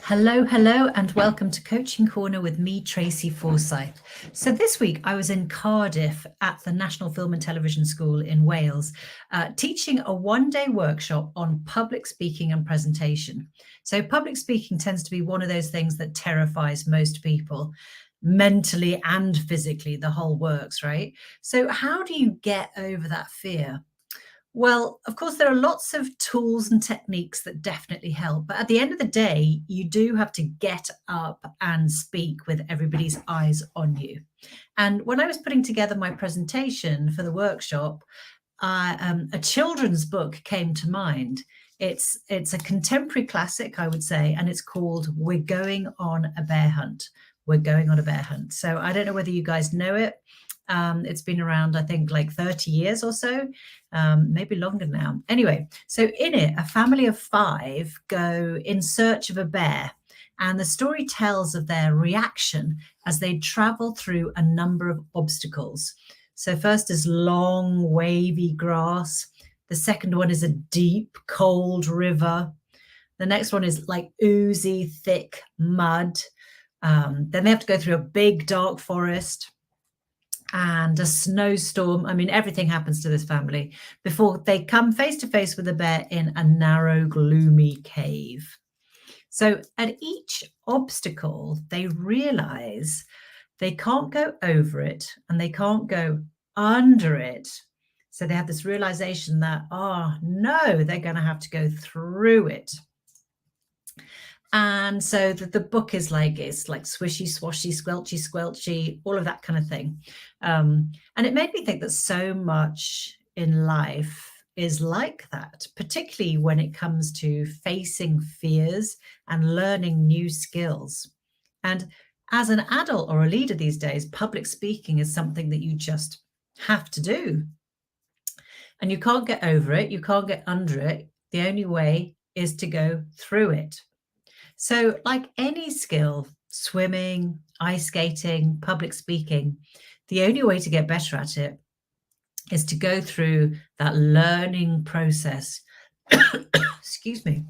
Hello, hello, and welcome to Coaching Corner with me, Tracy Forsyth. So this week I was in Cardiff at the National Film and Television School in Wales, teaching a one-day workshop on public speaking and presentation. So public speaking tends to be one of those things that terrifies most people, mentally and physically, the whole works, right? So how do you get over that fear? Well, of course, there are lots of tools and techniques that definitely help. But at the end of the day, you do have to get up and speak with everybody's eyes on you. And when I was putting together my presentation for the workshop, a children's book came to mind. It's a contemporary classic, I would say, and it's called We're Going on a Bear Hunt. We're Going on a Bear Hunt. So I don't know whether you guys know it. It's been around, I think, like 30 years or so, maybe longer now. Anyway, so in it, a family of 5 go in search of a bear. And the story tells of their reaction as they travel through a number of obstacles. So first is long, wavy grass. The second one is a deep, cold river. The next one is like oozy, thick mud. Then they have to go through a big, dark forest and a snowstorm. I mean, everything happens to this family before they come face to face with a bear in a narrow, gloomy cave. So at each obstacle, they realize they can't go over it and they can't go under it. So they have this realization that, oh no, they're going to have to go through it. And so the book is like, it's like swishy, swashy, squelchy, squelchy, all of that kind of thing. And it made me think that so much in life is like that, particularly when it comes to facing fears and learning new skills. And as an adult or a leader these days, public speaking is something that you just have to do. And you can't get over it. You can't get under it. The only way is to go through it. So like any skill, swimming, ice skating, public speaking, the only way to get better at it is to go through that learning process. Excuse me.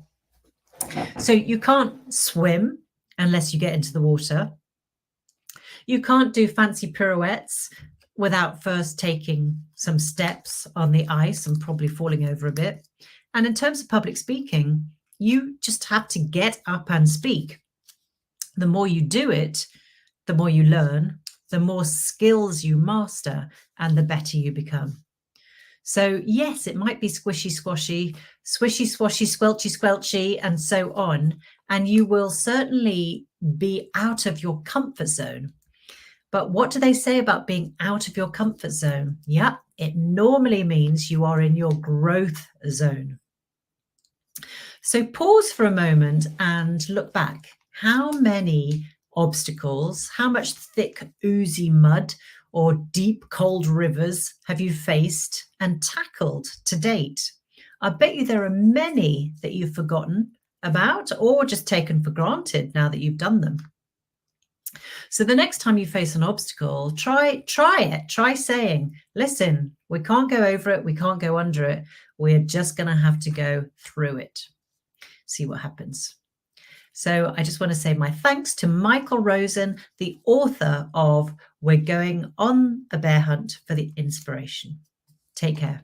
So you can't swim unless you get into the water. You can't do fancy pirouettes without first taking some steps on the ice and probably falling over a bit. And in terms of public speaking, you just have to get up and speak. The more you do it, the more you learn, the more skills you master, and the better you become. So yes, it might be squishy, squashy, swishy, swashy, squelchy, squelchy, and so on. And you will certainly be out of your comfort zone. But what do they say about being out of your comfort zone? Yeah, it normally means you are in your growth zone. So pause for a moment and look back. How many obstacles, how much thick, oozy mud or deep, cold rivers have you faced and tackled to date? I bet you there are many that you've forgotten about or just taken for granted now that you've done them. So the next time you face an obstacle, try it. Try saying, listen, we can't go over it. We can't go under it. We're just going to have to go through it. See what happens. So I just want to say my thanks to Michael Rosen, the author of We're Going on a Bear Hunt, for the inspiration. Take care.